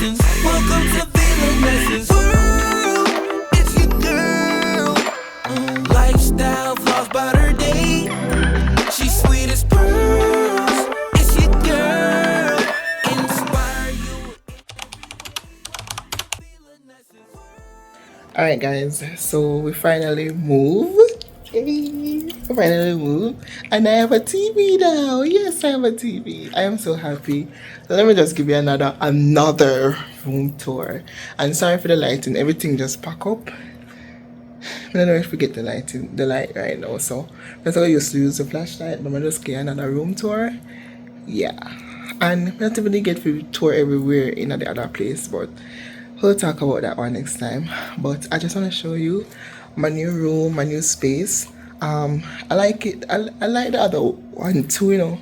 blessings. Welcome to V-La-Nessa's world. It's your girl. Lifestyle flaws about her day. She's sweet as pearls. It's your girl. Inspire you. Alright guys, so we finally moved. Yay. We finally moved. And I have a TV now. Yes, I have a TV. I am so happy. So let me just give you another room tour. And sorry for the lighting, everything just pack up. I don't know if we get the light right now, so that's how I used to use the flashlight, but I'm just get another room tour. Yeah. And we not even get to tour everywhere in the other place, but we'll talk about that one next time. But I just want to show you my new room, my new space. I like it. I like the other one too, you know,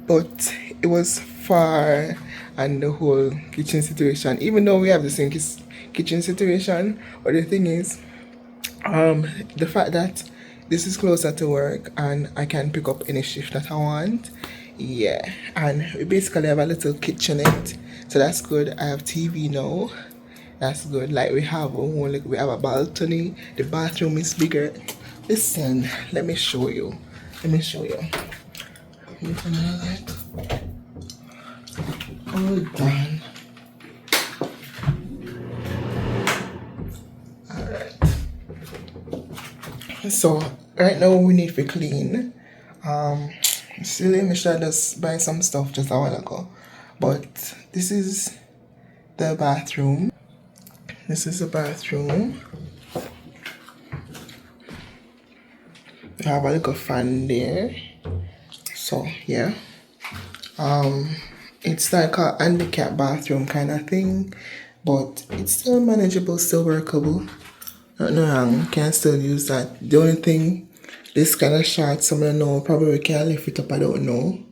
but it was far, and the whole kitchen situation, even though we have the same kitchen situation, but the thing is, the fact that this is closer to work and I can pick up any shift that I want. Yeah, and we basically have a little kitchenette, so that's good. I have TV now. That's good. Like we have a balcony. The bathroom is bigger. Listen, let me show you. Hold on. Alright. So right now we need to clean. Still in should just buy some stuff just a while ago. But this is the bathroom. We have a little fan there. So yeah. It's like a handicap bathroom kind of thing, but it's still manageable, still workable. Nothing wrong, can still use that. The only thing, this kind of short, some don't know, probably we can lift it up, I don't know,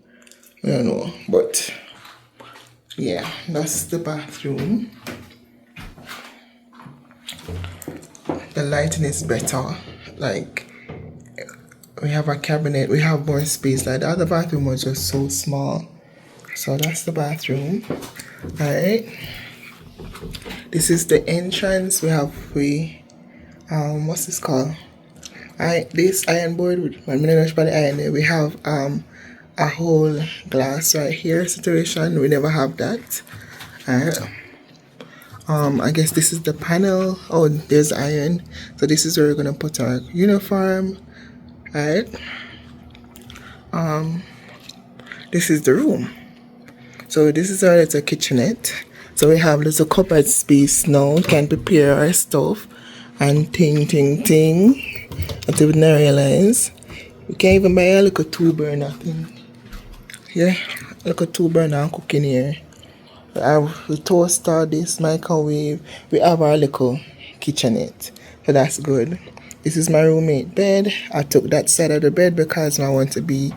but yeah, that's the bathroom. The lighting is better, like we have a cabinet, we have more space. Like the other bathroom was just so small. So that's the bathroom. Alright, this is the entrance. We have what's this called? Alright, this iron board with my minute by the iron there. We have a whole glass right here situation. We never have that. Alright. I guess this is the panel. Oh, there's iron. So this is where we're gonna put our uniform. Alright. This is the room. So this is our little kitchenette. So we have little cupboard space now. We can prepare our stuff and ting. Until we don't realize. We can't even buy a little 2-burner thing. Yeah, a little 2-burner and cooking here. We have the toaster, this microwave. We have our little kitchenette. So that's good. This is my roommate bed. I took that side of the bed because I want to be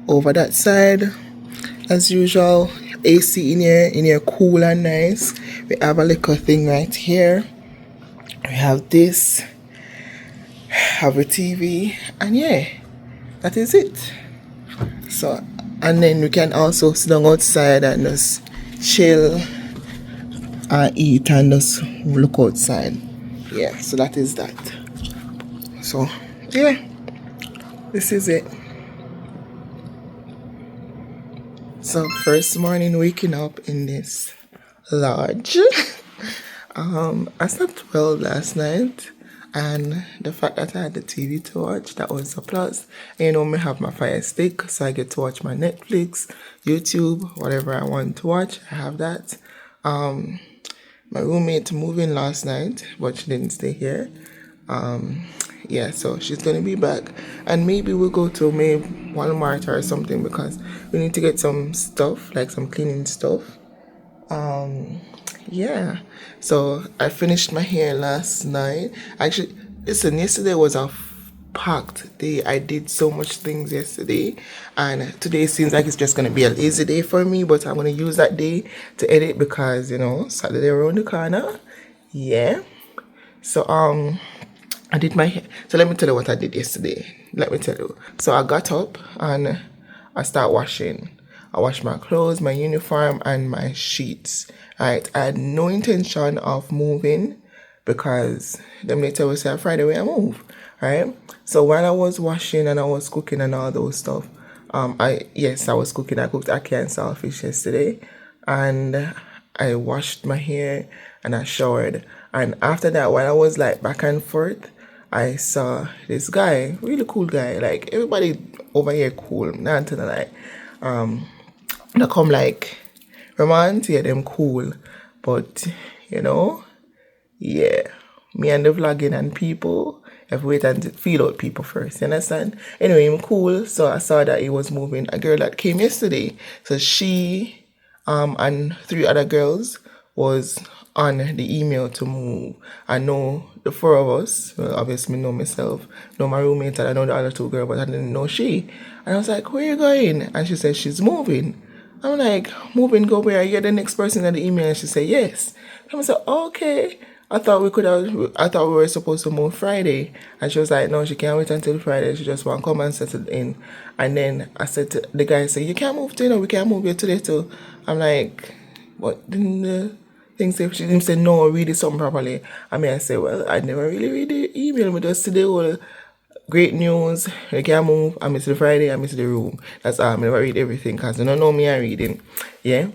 over that side. As usual, AC in here cool and nice. We have a little thing right here. We have this, have a TV, and yeah, that is it. So, and then we can also sit down outside and just chill and eat and just look outside. Yeah, so that is that. So, yeah, this is it. So first morning waking up in this lodge. I slept well last night, and the fact that I had the TV to watch, that was a plus. And you know, I have my Fire Stick, so I get to watch my Netflix, YouTube, whatever I want to watch, I have that. My roommate moved in last night, but she didn't stay here. Yeah, so she's gonna be back, and maybe we'll go to maybe Walmart or something because we need to get some stuff, like some cleaning stuff. Yeah, so I finished my hair last night. Actually, listen, yesterday was a packed day. I did so much things yesterday, and today seems like it's just gonna be a lazy day for me, but I'm gonna use that day to edit because, you know, Saturday around the corner. Yeah, so I did my hair. So let me tell you what I did yesterday. So I got up and I start washing. I washed my clothes, my uniform, and my sheets. Right, I had no intention of moving because them later will say Friday when I move. Right, so while I was washing and I was cooking and all those stuff, I was cooking. I cooked ackee and saltfish yesterday, and I washed my hair and I showered. And after that, while I was like back and forth, I saw this guy, really cool guy. Like everybody over here cool, not to the like. They come like romance, yeah, them cool. But you know, yeah, me and the vlogging and people have to wait and feel out people first, you understand? Anyway, I'm cool, so I saw that he was moving. A girl that came yesterday, so she and three other girls was on the email to move. I know the four of us, well, obviously know myself, know my roommate, and I know the other two girls, but I didn't know she. And I was like, where you going? And she said she's moving. I'm like, moving, go where? You're the next person in the email. And she said, yes. I was like, okay. I thought we were supposed to move Friday. And she was like, no, she can't wait until Friday. She just want to come and settle in. And then I said to the guy, say, you can't move today, no, we can't move here today too. I'm like, what? Didn't the thing say? She didn't say, no, read it something properly. I mean, I said, well, I never really read the email. We just see the whole great news, we can't move, I miss the Friday, I miss the room. That's all, I never read everything because they don't know me, I reading. Yeah.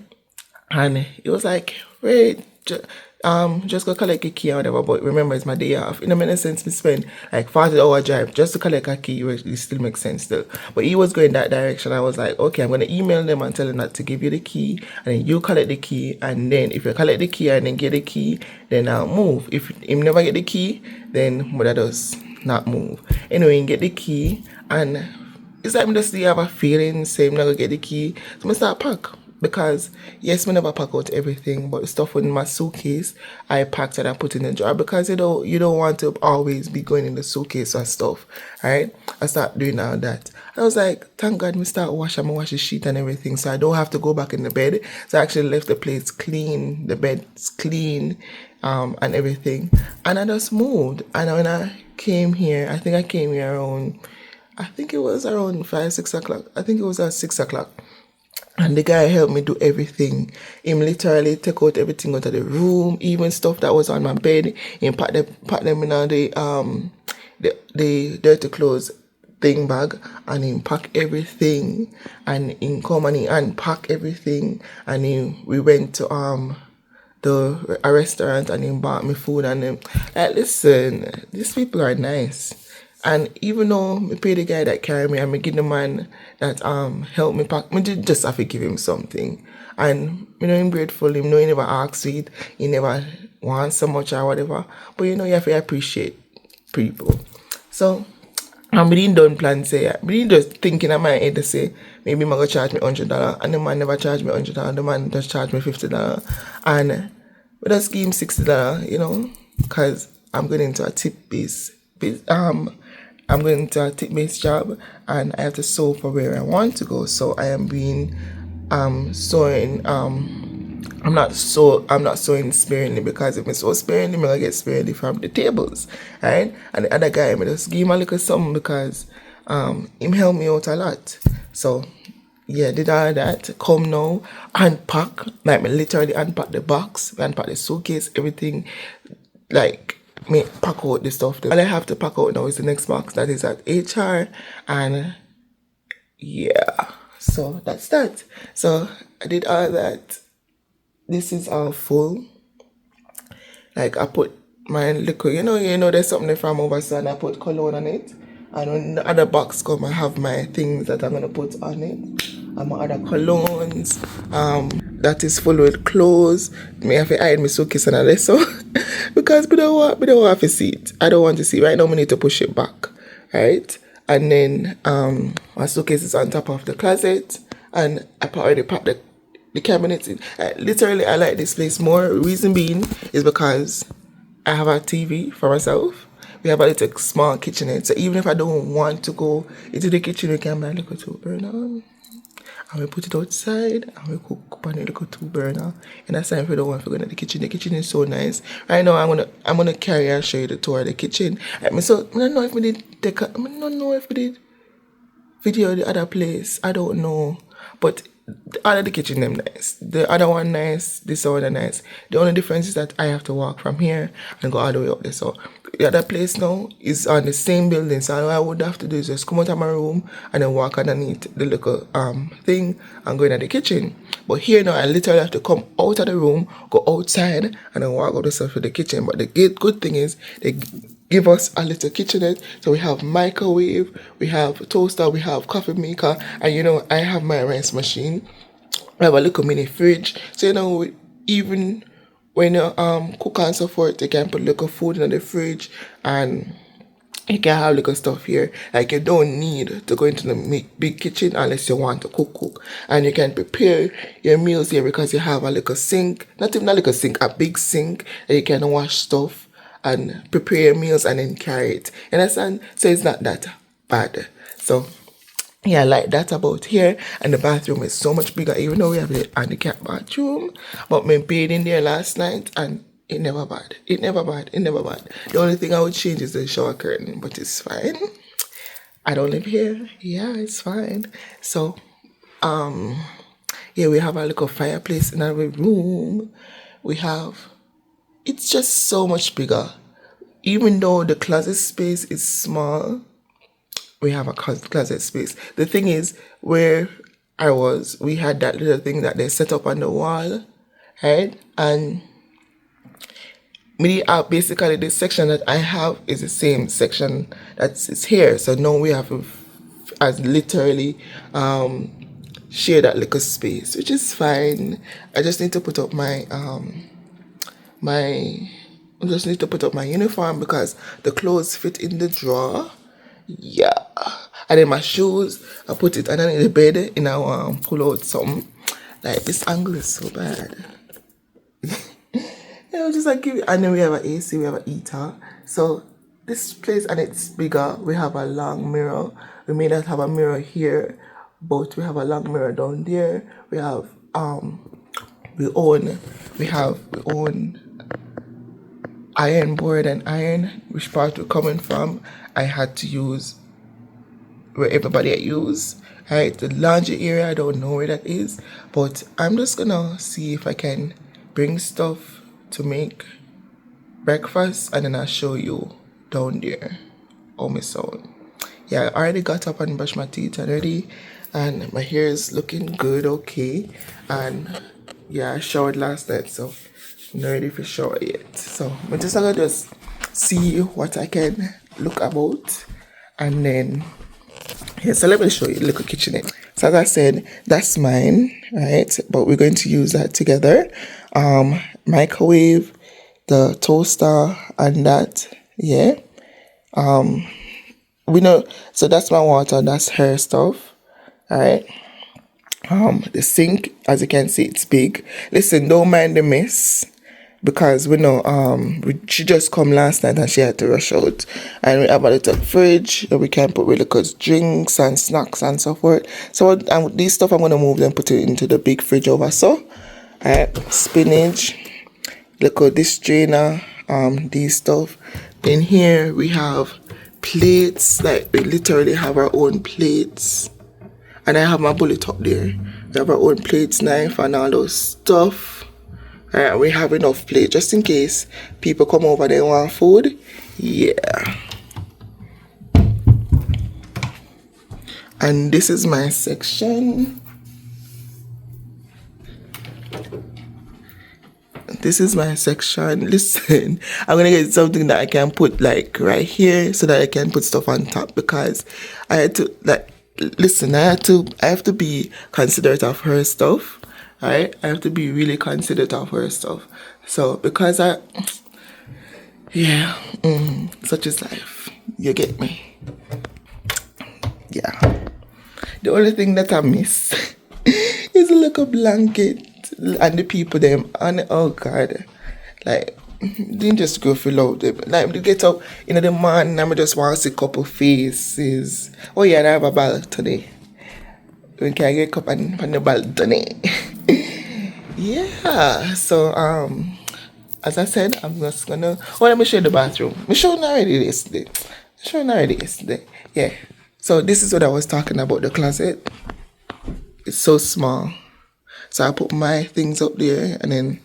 And it was like, wait, just go collect a key or whatever, but remember it's my day off. In a minute sense, we spend like 40-hour drive just to collect a key, which it still makes sense still. But he was going that direction. I was like, okay, I'm gonna email them and tell them that to give you the key, and then you collect the key, and then if you collect the key and then get the key, then I'll move. If you never get the key, then what that does not move. Anyway, you get the key, and it's like me just have a feeling, same not gonna get the key. So I start pack. Because yes, I never pack out everything, but stuff in my suitcase I packed and I put in the drawer because you don't want to always be going in the suitcase and stuff. Right? I start doing all that. I was like, thank God me start washing my wash the sheet and everything, so I don't have to go back in the bed. So I actually left the place clean, the bed's clean, and everything. And I just moved. And when I came here, I think I came here around, I think it was around 5-6 o'clock. I think it was at 6 o'clock. And the guy helped me do everything. Him literally take out everything out of the room, even stuff that was on my bed. He pack them in the dirty clothes thing bag, and he pack everything, and he come and he unpack everything, and we went to a restaurant, and he bought me food, and him like, listen, these people are nice. And even though me pay the guy that carry me and me give the man that help me pack, me did just have to give him something. And you know him grateful, him know he never asks for it, he never wants so much or whatever. But you know you have to appreciate people. So we didn't done plan say, we didn't just thinking in my head to say maybe I'm gonna charge me $100, and the man never charged me $100, the man just charged me $50. And we just give him $60, you know, because I'm going into a tip-based I'm going to a tip-based job, and I have to sew for where I want to go. So I am being sewing. I'm not sewing sparingly, because if I sew sparingly, I'm gonna get sparingly from the tables, right? And the other guy, I just give him a little something because him help me out a lot. So yeah, did all that. Come now, unpack. Like me literally unpack the box, unpack the suitcase, everything. Like me pack out the stuff. All I have to pack out now is the next box that is at HR, and yeah, so that's that. So I did all that. This is all full. Like I put my liquid, you know there's something from overseas, and I put cologne on it. And when the other box come, I have my things that I'm gonna put on it. And my other colognes, that is full with clothes. Me have to hide my suitcase and all that, so because we don't want to see it. I don't want to see it. Right now I need to push it back. Right? And then my suitcase is on top of the closet, and I already packed the cabinets in. Literally I like this place more. Reason being is because I have a TV for myself. We have a little small kitchenette, so even if I don't want to go into the kitchen, we can buy a little 2-burner, and we put it outside, and we cook on a little 2-burner. And that's time if we don't want to go into the kitchen. The kitchen is so nice. Right now, I'm gonna carry and show you the tour of the kitchen. So I don't know if we did video the other place. I don't know, but all of the kitchen them nice. The other one nice, this one nice. The only difference is that I have to walk from here and go all the way up there. So the other place now is on the same building. So all I would have to do is just come out of my room and then walk underneath the little thing and go into the kitchen. But here now I literally have to come out of the room, go outside and then walk out the stuff to the kitchen. But the good thing is they give us a little kitchenette. So we have microwave, we have toaster, we have coffee maker, and you know, I have my rice machine. I have a little mini fridge. So you know, even when you cook and so forth, you can put little food in the fridge and you can have little stuff here. Like you don't need to go into the big kitchen unless you want to cook. And you can prepare your meals here because you have a little sink, not even a little sink, a big sink that you can wash stuff and prepare your meals and then carry it. You understand? So it's not that bad. So yeah, like that about here. And the bathroom is so much bigger, even though we have the handicap bathroom. But me paid in there last night and it never bad. It never bad. The only thing I would change is the shower curtain, but it's fine. I don't live here. Yeah, it's fine. So yeah, we have a little fireplace in our room. It's just so much bigger. Even though the closet space is small, we have a closet space. The thing is, where I was, we had that little thing that they set up on the wall, right? And basically the section that I have is the same section that's here. So now we have as literally share that little space, which is fine. I just need to put up my uniform because the clothes fit in the drawer. Yeah. And then my shoes, I put it underneath the bed and I pull out something. Like this angle is so bad. Just like give it. And then we have an AC, we have an heater. So this place, and it's bigger. We have a long mirror. We may not have a mirror here, but we have a long mirror down there. We have we own iron board and iron. Which part we're coming from, I had to use where everybody use. Right, the laundry area, I don't know where that is, but I'm just gonna see if I can bring stuff to make breakfast and then I'll show you down there on my sound. Yeah, I already got up and brushed my teeth already and my hair is looking good, okay. And yeah, I showered last night, so I'm not ready for shower yet. So I'm just gonna see what I can look about and then yeah, so let me show you a little kitchenette. So as I said, that's mine, right? But we're going to use that together. Microwave, the toaster, and that, yeah. We know, so that's my water, that's her stuff, all right. The sink, as you can see, it's big. Listen, don't mind the mess. Because we know she just come last night and she had to rush out, and we have a little fridge that we can put really good drinks and snacks and so forth. So these stuff I'm gonna move them, put it into the big fridge over. So spinach, little dish drainer, these stuff. Then here we have plates, like we literally have our own plates, and I have my bullet up there. We have our own plates, knife, and all those stuff. We have enough plate just in case people come over and they want food. Yeah. And this is my section. Listen, I'm gonna get something that I can put like right here so that I can put stuff on top, because I had to I have to be considerate of her stuff. Alright, I have to be really considerate of her stuff. So because such is life. You get me? Yeah. The only thing that I miss is a little blanket and the people them, and oh God, like didn't just go feel out them. Like to get up in the morning, I just want to see a couple faces. Oh yeah, and I have a balcony. We can get up on the balcony. Yeah, so as I said, I'm just gonna let me show you the bathroom. I showed already yesterday. Yeah. So this is what I was talking about, the closet. it's so small. So I put my things up there and then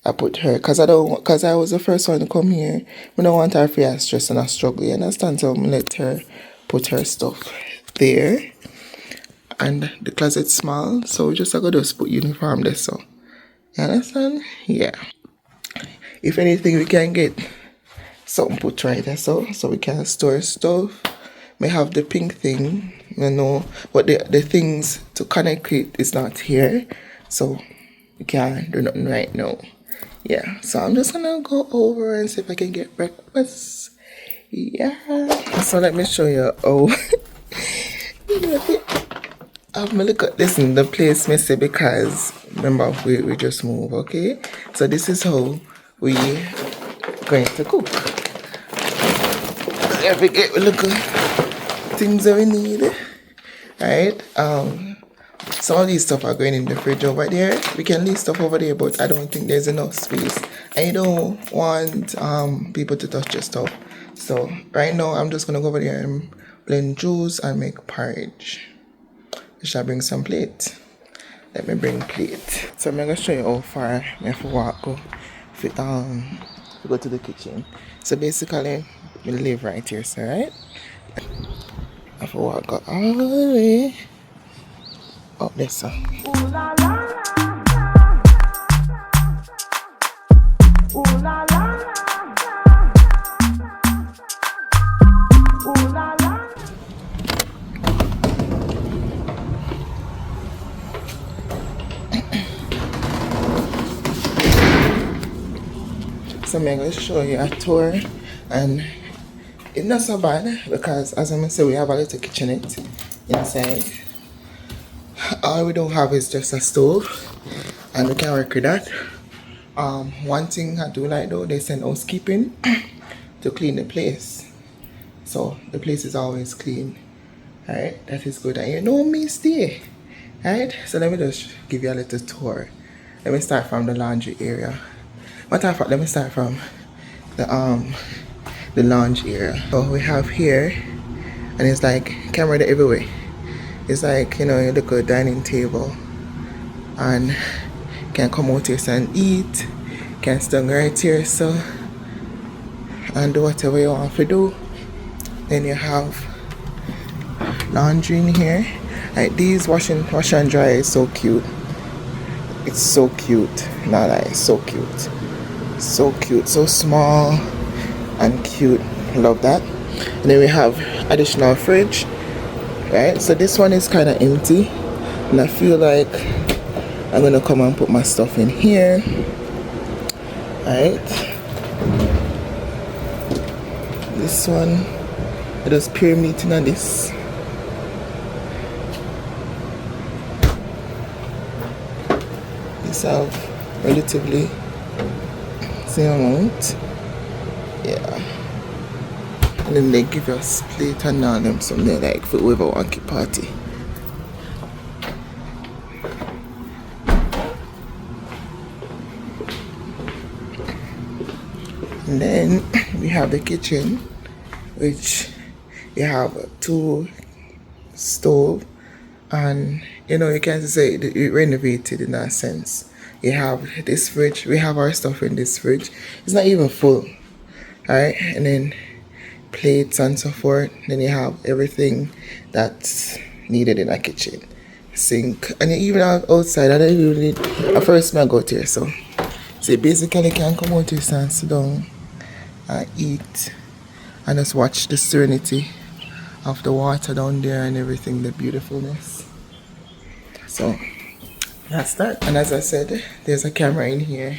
I put her, cause I was the first one to come here. I don't want her to feel stress and struggle. You understand? So I let her put her stuff there. And the closet's small, so we just just put uniform there. So you understand? Yeah. If anything, we can get something put right there, so we can store stuff. May have the pink thing, but the things to connect it is not here, so we can't do nothing right now. Yeah, so I'm just gonna go over and see if I can get breakfast. Yeah, so let me show you. Oh, I'm gonna look at this in the place messy because remember we just moved. Okay, so this is how we going to cook. Every get we look at things that we need. Right, some of these stuff are going in the fridge over there. We can leave stuff over there, but I don't think there's enough space. I don't want people to touch your stuff. So right now I'm just gonna go over there and blend juice and make porridge. Should I bring some plate? Let me bring plate. So I'm gonna show you how far I have to walk to go to the kitchen. So basically we live right here, so right? I have to walk all the way up there, so. Ooh la la la. Ooh la la la. Ooh la la. So I'm going to show you a tour, and it's not so bad because as I say, we have a little kitchenette inside. All we don't have is just a stove, and we can work with that. One thing I do like though, they send housekeeping to clean the place, so the place is always clean. Alright, that is good, and you know me stay. Alright, so let me just give you a little tour. Let me start from the laundry area. Matter of fact, let me start from the lounge area. So we have here, and it's like camera everywhere. It's like, you look at a dining table, and you can come out here and eat. You can stand right here, so, and do whatever you want to do. Then you have laundry in here. Like these wash and dry is so cute. It's so cute. Not like it's so cute. So cute, so small and cute. Love that. And then we have additional fridge, right? So this one is kind of empty, and I feel like I'm gonna come and put my stuff in here. Right, this one I just pure meat in this. This have relatively same amount, yeah. And then they give us plate and all them something like for whoever want to party. And then we have the kitchen, which you have 2 stove, and you can say that you renovated in that sense. You have this fridge. We have our stuff in this fridge. It's not even full. Alright, and then plates and so forth. Then you have everything that's needed in a kitchen. Sink. And you even have outside. I don't even need a first I go out here. So you basically can come out here and sit down and eat and just watch the serenity of the water down there and everything, the beautifulness. So that's that. And as I said, there's a camera in here,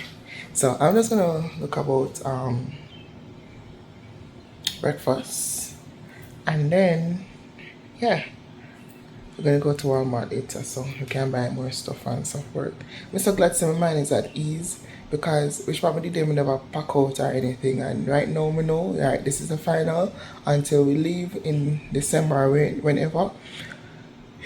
so I'm just gonna look about breakfast, and then yeah, we're gonna go to Walmart later so we can buy more stuff and so forth. I'm so glad my mind is at ease, because which probably didn't never pack out or anything, and right now we know, right, this is the final until we leave in December or whenever.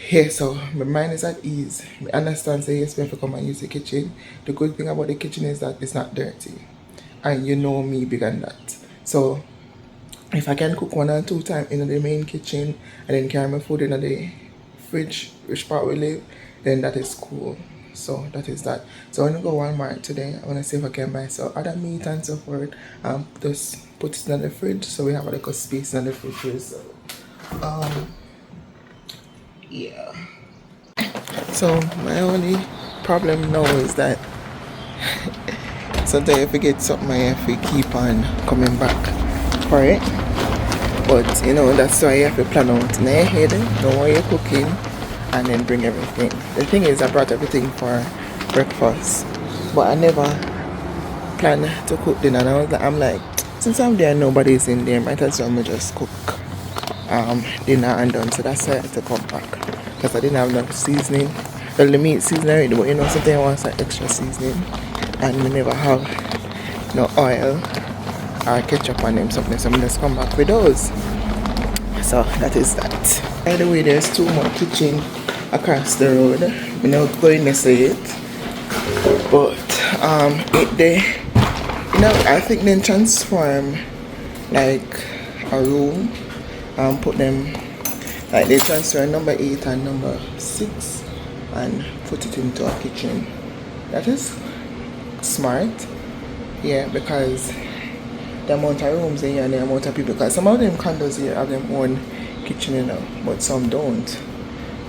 Yeah, so my mind is at ease. I understand, so yes, we have to come and use the kitchen. The good thing about the kitchen is that it's not dirty, and you know me bigger than that. So if I can cook 1 or 2 times in the main kitchen and then carry my food in the fridge, which part we live, then that is cool. So that is that. So I'm gonna go Walmart today. I'm gonna see if I can buy some other meat and so forth. Just put it in the fridge so we have a little space in the fridge. So yeah. So my only problem now is that sometimes if you get something I have to keep on coming back for it. But you know, that's why you have to plan out in your head, know what you're cooking, and then bring everything. The thing is, I brought everything for breakfast, but I never plan to cook dinner. And I'm like, since I'm there, nobody's in there, might as well me just cook dinner and done. So that's why I had to come back, because I didn't have enough seasoning. Well, the meat seasoning already, but you know, something I want some extra seasoning, and we never have no oil or ketchup on them, something, so I'm just come back with those. So that is that. By the way, there's 2 more kitchen across the road. We're not going to say it, but I think they transform like a room and put them, like they transfer number 8 and number 6 and put it into a kitchen. That is smart, yeah, because the amount of rooms in here and the amount of people, because some of them condos here have their own kitchen, you know, but some don't.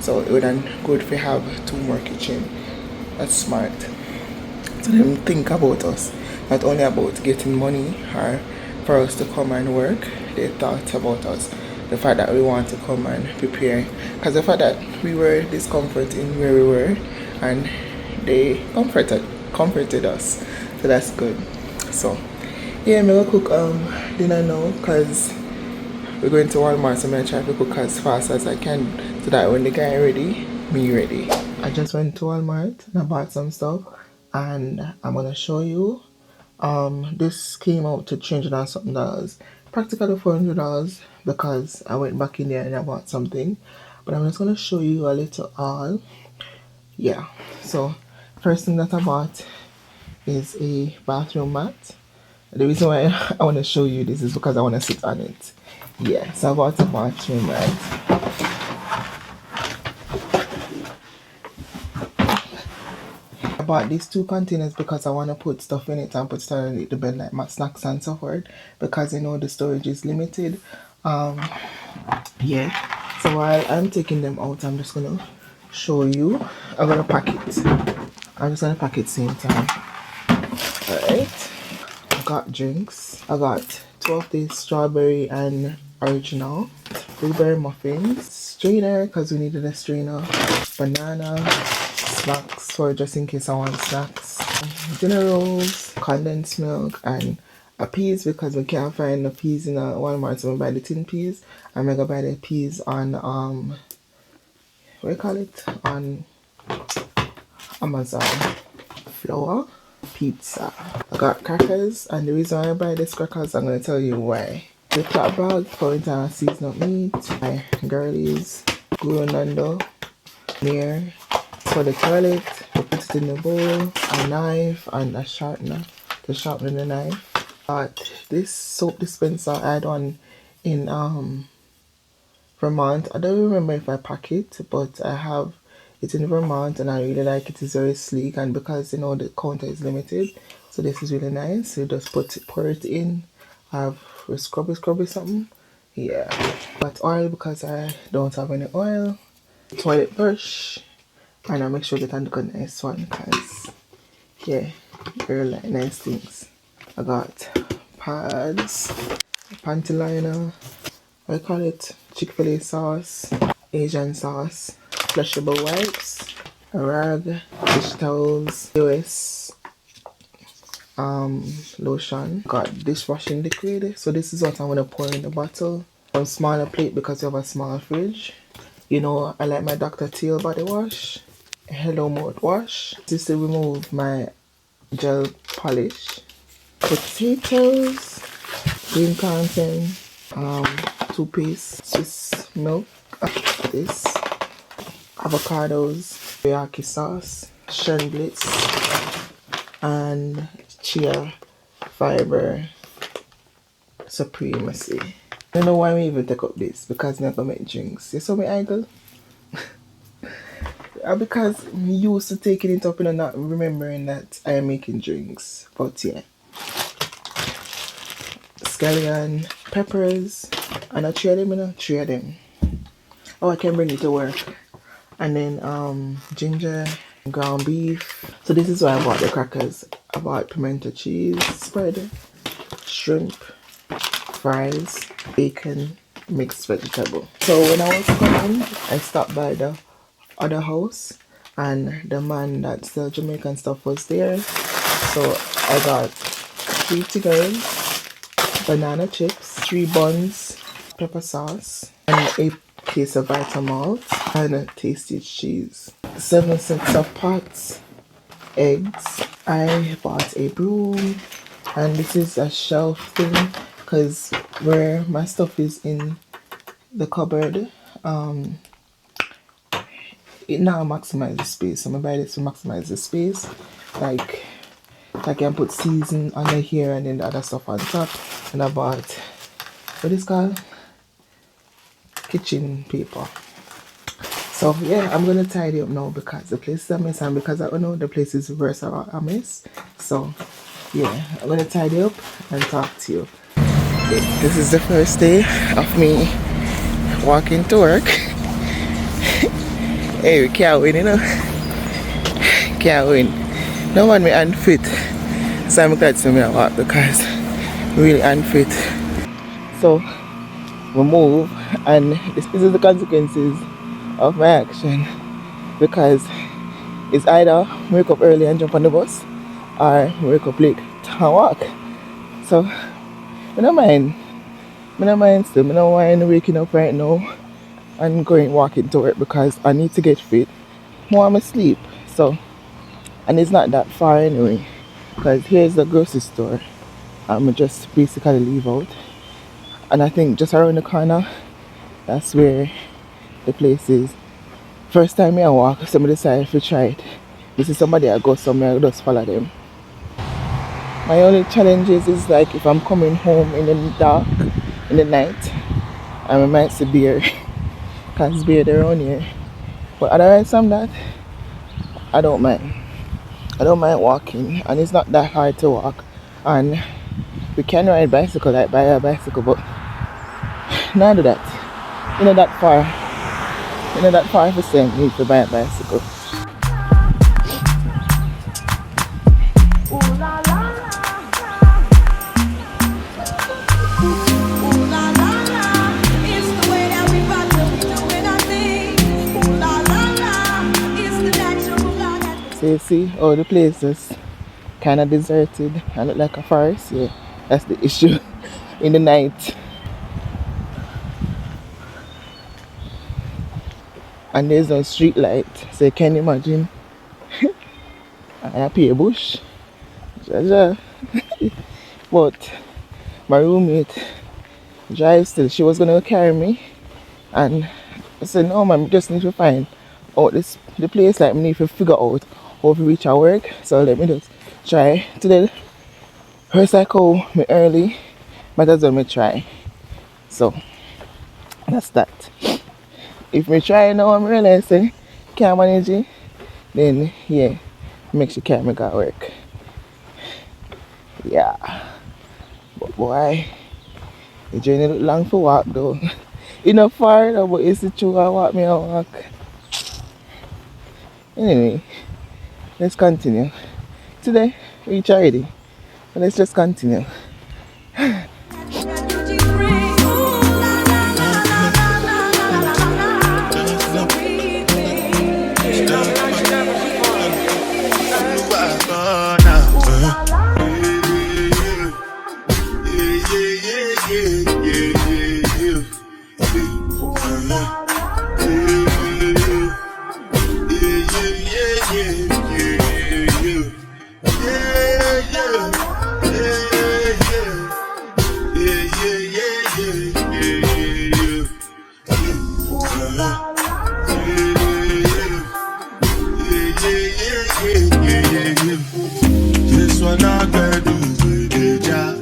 So it would be good if we have 2 more kitchen. That's smart. So them think about us, not only about getting money or for us to come and work. They thought about us, the fact that we want to come and prepare, because the fact that we were discomfort in where we were, and they comforted us. So that's good. So yeah, I'm gonna cook dinner now, because we're going to Walmart, so I'm gonna try to cook as fast as I can so that when the guy ready, me ready. I just went to Walmart and I bought some stuff, and I'm gonna show you. This came out to $300 and something, practically $400, because I went back in there and I bought something. But I'm just gonna show you a little haul. Yeah. So first thing that I bought is a bathroom mat. The reason why I want to show you this is because I want to sit on it. Yeah, so I bought a bathroom mat. I bought these 2 containers because I want to put stuff in it and put stuff on the bed, like my snacks and so forth, because you know the storage is limited. Yeah. So while I'm taking them out, I'm just gonna show you. I'm gonna pack it. I'm just gonna pack it same time. Alright. I got drinks. I got 12 days strawberry and original, blueberry muffins, strainer because we needed a strainer, banana, snacks for just in case I want snacks, dinner rolls, condensed milk, and a peas because we can't find the peas in a Walmart, so we buy the tin peas. I'm gonna buy the peas on what do you call it, on Amazon. Flour, pizza. I got crackers, and the reason why I buy these crackers, I'm gonna tell you why. The flat bag for winter and season up meat, my girlies, guru nando, mirror. For the toilet, I put it in the bowl, a knife and a sharpener to sharpen the knife. But this soap dispenser I had one in Vermont. I don't remember if I pack it, but I have it in Vermont and I really like it. It's very sleek, and because you know the counter is limited, so this is really nice. You just pour it in, have a scrubby something. Yeah. But oil because I don't have any oil. Toilet brush, and I make sure that I get a nice one because yeah, very like nice things. I got pads, panty liner, I call it Chick-fil-A sauce, Asian sauce, flushable wipes, a rag, dish towels, US lotion. Got dishwashing liquid. So this is what I'm gonna pour in the bottle. Some smaller plate because you have a small fridge. You know, I like my Dr. Teal body wash, Hello mouthwash. This to remove my gel polish. Potatoes, green plantain, toothpaste, Swiss milk, this, avocados, teriyaki sauce, Shenblitz, and chia fiber supremacy. I don't know why we even take up this because I'm gonna make drinks. You saw me idle? Because I'm used to taking it up and not remembering that I am making drinks. But yeah. Scallion, peppers, and I three of them, three of them. Oh, I can bring it to work. And then ginger, ground beef. So this is why I bought the crackers. I bought pimento cheese spread, shrimp, fries, bacon, mixed vegetable. So when I was coming, I stopped by the other house and the man that sells Jamaican stuff was there. So I got 3 tigers, banana chips, 3 buns, pepper sauce, and a case of Vitamalt and a tasty cheese. 7 sets of pots, eggs. I bought a broom, and this is a shelf thing because where my stuff is in the cupboard, it now maximizes the space. So I'm gonna buy this to maximize the space. Like I can put season under here and then the other stuff on top. And I bought what is called kitchen paper. So yeah, I'm gonna tidy up now because the place is a mess and because I don't know the place is worse or a mess. So yeah, I'm gonna tidy up and talk to you. This is the first day of me walking to work. Hey, we can't win, you know. Can't win. No one me unfit. So I'm glad to see me walk because really unfit. So we move and this is the consequences of my action because it's either wake up early and jump on the bus or wake up late and walk. So I don't mind. I don't mind still. I don't mind waking up right now and going walking to work because I need to get fit. More I'm asleep. So and it's not that far anyway because here's the grocery store. I'm just basically leave out and I think just around the corner that's where the place is. First time I walk, somebody decided to try it. This is somebody I go somewhere, I just follow them. My only challenge is like if I'm coming home in the dark, in the night, I might see bear. Because bear around here. But otherwise from that, I don't mind. I don't mind walking and it's not that hard to walk. And we can ride bicycle like buy a bicycle but not do that. You know that far. You know that far for saying need to buy a bicycle. So you see, oh the place is kind of deserted and look like a forest. Yeah, that's the issue in the night. And there's no street light, so you can imagine. I pay a bush. But my roommate drives still. She was gonna carry me and I said no man, we just need to find out the place like we need to figure out how to reach our work. So let me just try today. First I call me early, might as well me try. So that's that. If me try now and realize say can't manage it, then yeah, make sure carry me go work. Yeah. But boy, the journey look long for walk though. It's not far though, but it's true I walk me a walk. Anyway, let's continue. Today we already, but let's just continue. This one I gotta do with the job.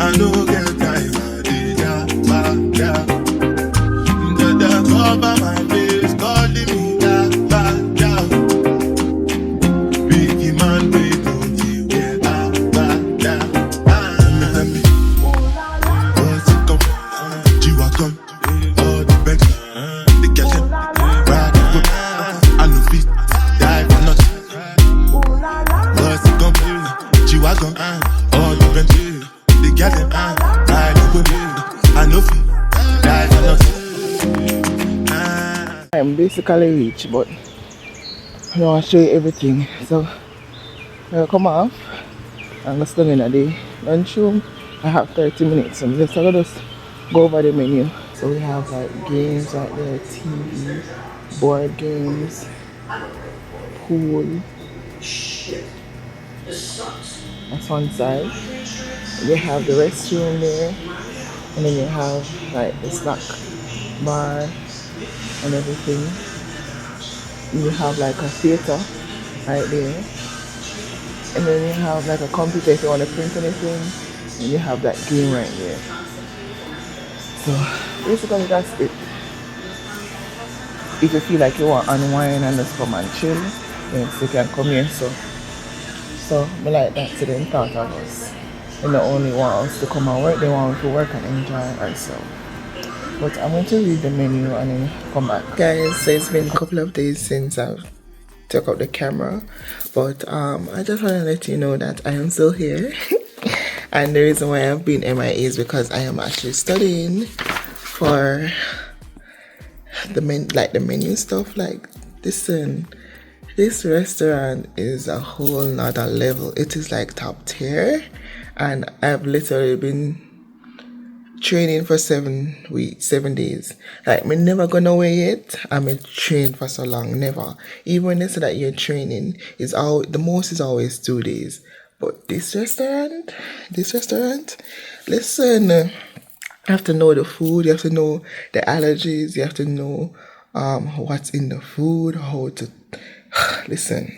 I know get time, I did job. Cover my I'm basically rich, but I don't want to show you everything. So I'll come off and go stand in the lunchroom. I have 30 minutes, so I'll just go over the menu. So we have like games right there, TV, board games, pool. That's one side. We have the restroom there, and then you have like the snack bar and everything. You have like a theater right there, and then you have like a computer if you want to print anything, and you have that game right there. So basically that's it. If you feel like you want to unwind and just come and chill, yes, you can come here. So I like that. So then thought of us. And they only want us to come and work, they want us to work and enjoy ourselves. But I'm going to read the menu and then come back. Guys, so it's been a couple of days since I've took out the camera, but I just want to let you know that I am still here. And the reason why I've been MIA is because I am actually studying for the menu stuff. Like, listen, this restaurant is a whole nother level. It is like top tier, and I've literally been training for 7 weeks, 7 days. Like, me never gonna weigh it. I'm trained for so long, never. Even when they say that you're training, is all the most is always 2 days. But this restaurant, listen, you have to know the food, you have to know the allergies, you have to know what's in the food, how to listen.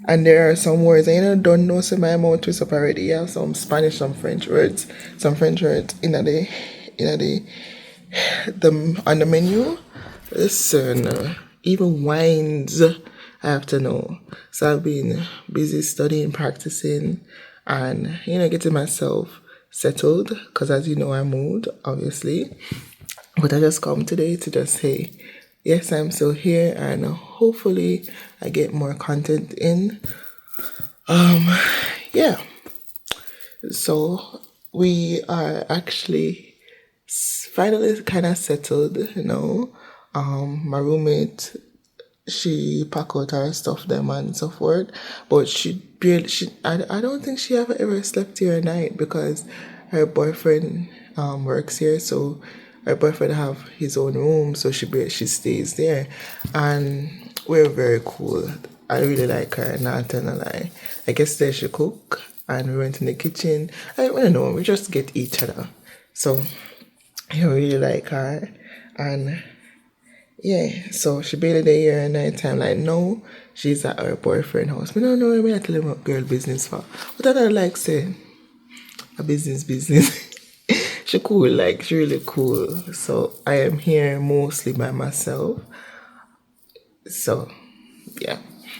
And there are some words I don't know, so my mouth twist up already. You have some Spanish, some French words in the on the menu. Listen, even wines I have to know. So I've been busy studying, practicing, and getting myself settled. Because as you know, I moved, obviously. But I just come today to just say, yes, I'm still here, and hopefully I get more content in. Yeah. So we are actually finally kind of settled, My roommate, she packed out her stuff them and so forth, but I don't think she ever slept here at night because her boyfriend works here, so her boyfriend have his own room, so she stays there, and we're very cool. I really like her, not telling a lie. I guess there she cook, and we went in the kitchen. I don't know, we just get each other. So I really like her, and yeah, so she barely there at night time. Like, no, she's at her boyfriend's house. But no, I mean, I tell him what girl business for. What I like say, a business. She cool, like, she really cool. So I am here mostly by myself. So, yeah.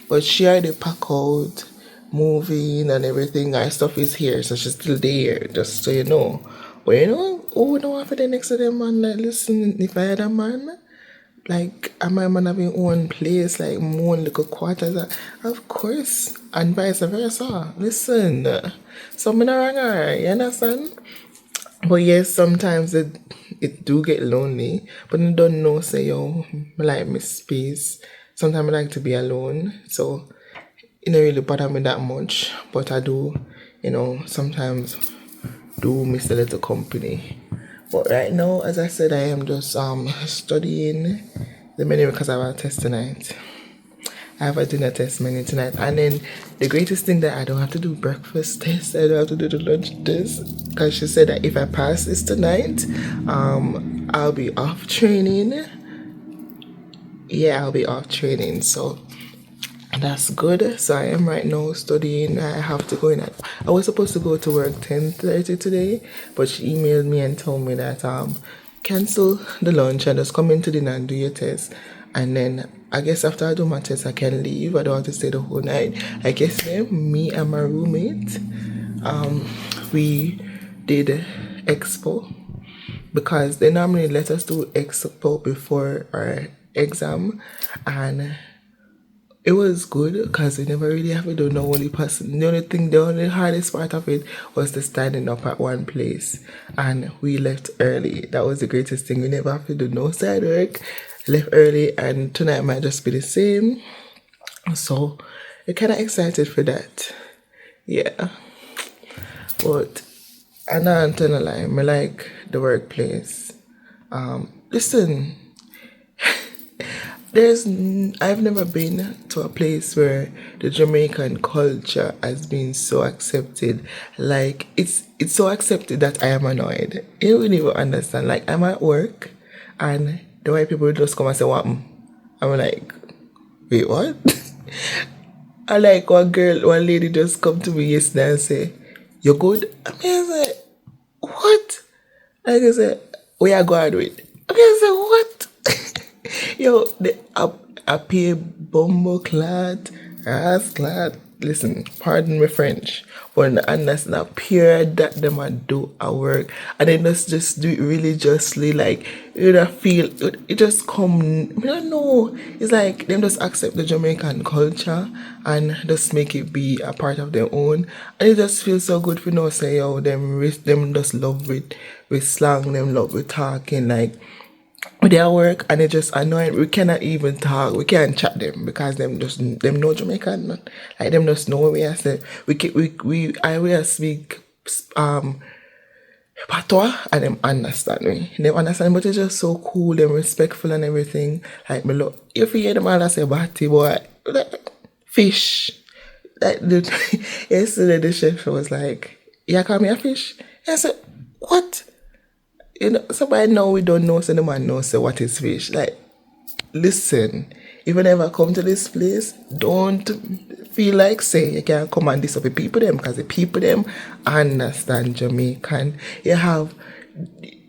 But she already packed out, moving and everything. Our stuff is here, so she's still there, just so you know. But no, after the next to them, man, like, listen, if I had a man, like, am I man having own place, like, more little quarters? Of course. And vice versa. Listen, so I'm not wrong her, you understand? But yes, sometimes it do get lonely. But I don't know, say, yo, I like my space. Sometimes I like to be alone. So it don't really bother me that much. But I do, sometimes do miss a little company. But right now, as I said, I am just studying the menu because I have a test tonight. I have a dinner test menu tonight. And then the greatest thing that I don't have to do breakfast test, I don't have to do the lunch test. Because she said that if I pass this tonight, I'll be off training. Yeah, I'll be off training. So that's good. So I am right now studying. I have to go in. I was supposed to go to work 10:30 today, but she emailed me and told me that cancel the lunch and just come in to dinner and do your test. And then I guess after I do my test, I can leave. I don't have to stay the whole night. I guess me and my roommate, we did expo because they normally let us do expo before our exam, and it was good because we never really have to do no only person. The only hardest part of it was the standing up at one place, and we left early. That was the greatest thing. We never have to do no side work. left early, and tonight might just be the same. So I'm kind of excited for that. Yeah. But I'm not gonna lie, I like the workplace. Listen, I've never been to a place where the Jamaican culture has been so accepted. Like it's so accepted that I am annoyed. You wouldn't even understand. Like I'm at work, and the white people just come and say, "What?" I'm like, "Wait, what?" I like one lady just come to me yesterday and say, "You good?" I mean, I said, "What?" Like I said, "We are going with." I mean, I said, "What?" Yo, I pay bumbo clad, ass clad. Listen, pardon me French, but and that's not pure that them a do a work, and then just do it religiously. Like you don't feel it just come. I don't know. It's like them just accept the Jamaican culture and just make it be a part of their own, and it just feels so good for no say yo them just love with slang, them love with talking like with their work, and it just annoying. We cannot even talk. We can't chat them because them know Jamaican. Like them just know what we are saying. I will speak patois and them understand me. Them understand, but it's just so cool. Them respectful and everything. Like me look, if you hear them all say "batty boy," like, fish. Like yesterday the chef was like, "Yeah, call me a fish." I said, "What?" You know, somebody now we don't know, so the man knows so what is fish. Like, listen, if you never come to this place, don't feel like say you can't come and this up the people them because the people them understand Jamaican. You have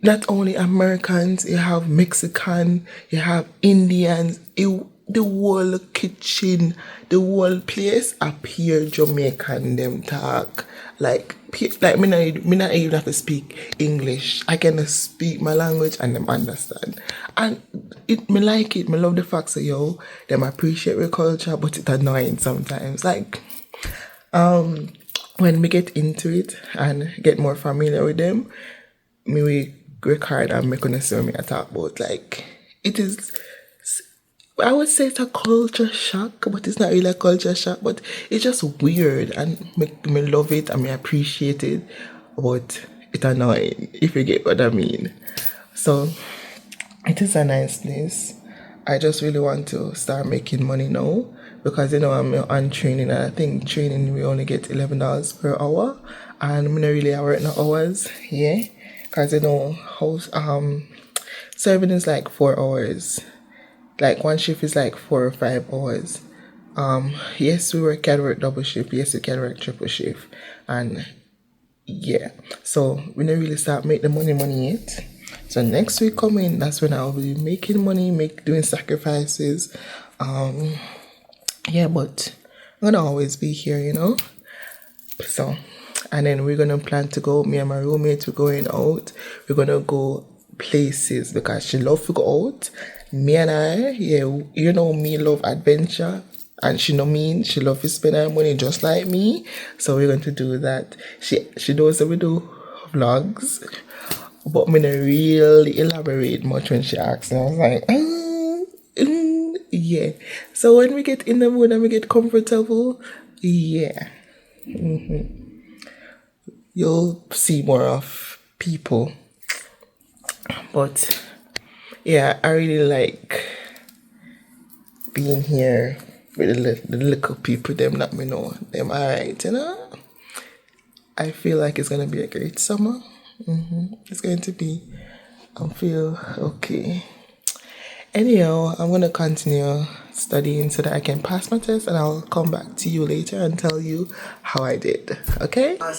not only Americans, you have Mexican, you have Indians, the whole kitchen, the whole place appear Jamaican them talk. Like me not even have to speak English. I can speak my language and them understand. And me like it. Me love the fact that yo, them appreciate your culture, but it's annoying sometimes. Like when we get into it and get more familiar with them, me we record and make gonna see me I talk about. Like it is, I would say it's a culture shock, but it's not really a culture shock, but it's just weird and me love it and me appreciate it, but it's annoying if you get what I mean. So it is a nice place. I just really want to start making money now because you know I'm on training, and I think training we only get $11 per hour, and I'm not really work no hours, yeah, because you know house serving is like 4 hours. Like one shift is like 4 or 5 hours. Yes, can work double shift. Yes, we can work triple shift, and yeah. So we don't really start make the money yet. So next week coming, that's when I'll be making money, doing sacrifices. Yeah, but I'm gonna always be here, you know. So, and then we're gonna plan to go. Me and my roommate, we're going out. We're gonna go places because she love to go out. Me and I, yeah, you know me love adventure, and she know me. She love to spend her money just like me. So we're going to do that. She knows that we do vlogs, but me not really elaborate much when she asks. And I was like, yeah. So when we get in the mood and we get comfortable, yeah, you'll see more of people. But yeah, I really like being here with the little people, them that me know. Them alright, you know? I feel like it's gonna be a great summer. It's going to be. I feel okay. Anyhow, I'm gonna continue studying so that I can pass my test, and I'll come back to you later and tell you how I did. Okay? You gotta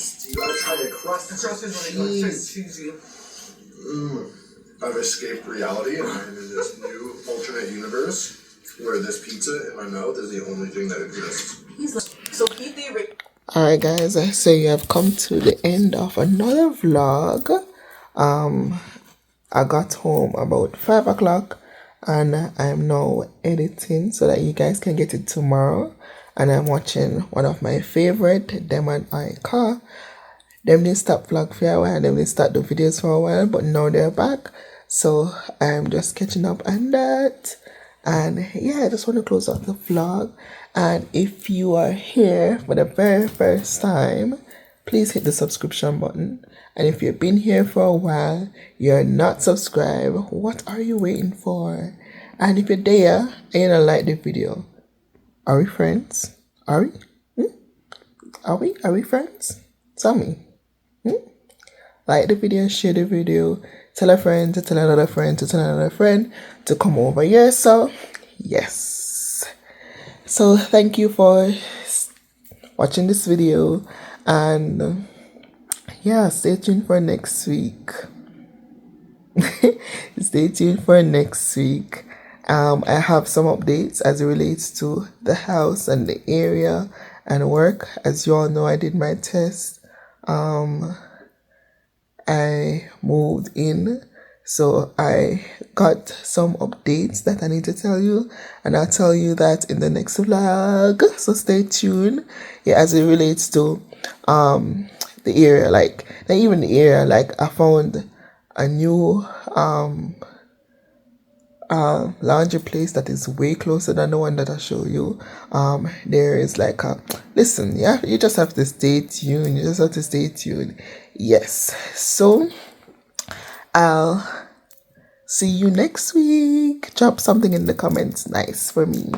try the crust. The crust is really good. It's cheesy. I've escaped reality and I'm in this new alternate universe where this pizza in my mouth is the only thing that exists. He's like, so keep the Alright guys, I say you have come to the end of another vlog. I got home about 5 o'clock and I'm now editing so that you guys can get it tomorrow. And I'm watching one of my favorite, Them and I car. Them didn't stop vlog for a while, them didn't start the videos for a while, but now they're back. So I'm just catching up on that. And yeah, I just want to close out the vlog. And if you are here for the very first time, please hit the subscription button. And if you've been here for a while, you're not subscribed, what are you waiting for? And if you're there and you don't like the video, are we friends? Are we? Are we? Are we friends? Tell me. Like the video, share the video, tell a friend to tell another friend to tell another friend to come over here. So, yes. So, thank you for watching this video. And yeah, stay tuned for next week. Stay tuned for next week. I have some updates as it relates to the house and the area and work. As you all know, I did my test. I moved in, so I got some updates that I need to tell you, and I'll tell you that in the next vlog. So stay tuned. Yeah, as it relates to the area, like not even the area, like I found a new laundry place that is way closer than the one that I show you. There is like a listen, yeah, you just have to stay tuned. You just have to stay tuned. Yes. So I'll see you next week. Drop something in the comments nice for me.